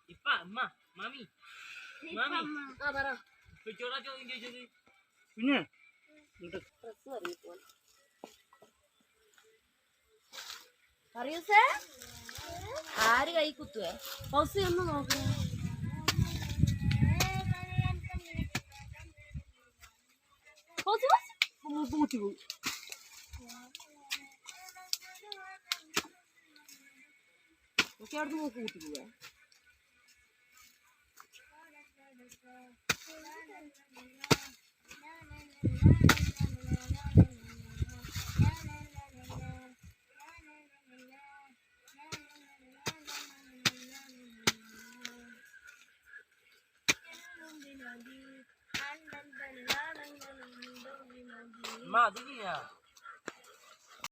ഇപ്പ അമ്മ മാമി മാമി ചോദിച്ചോടാ ചോദ്യം ചോദിച്ചത് പിന്നെ അറിയോ സേ ആര് കൈ കുത്തുവേ ഹൗസ് ഒന്ന് നോക്കൂ പൂട്ടി പോയി അവിടെ നോക്കി കൂട്ടി പോവാ അമ്മ അത് ചെയ്യാ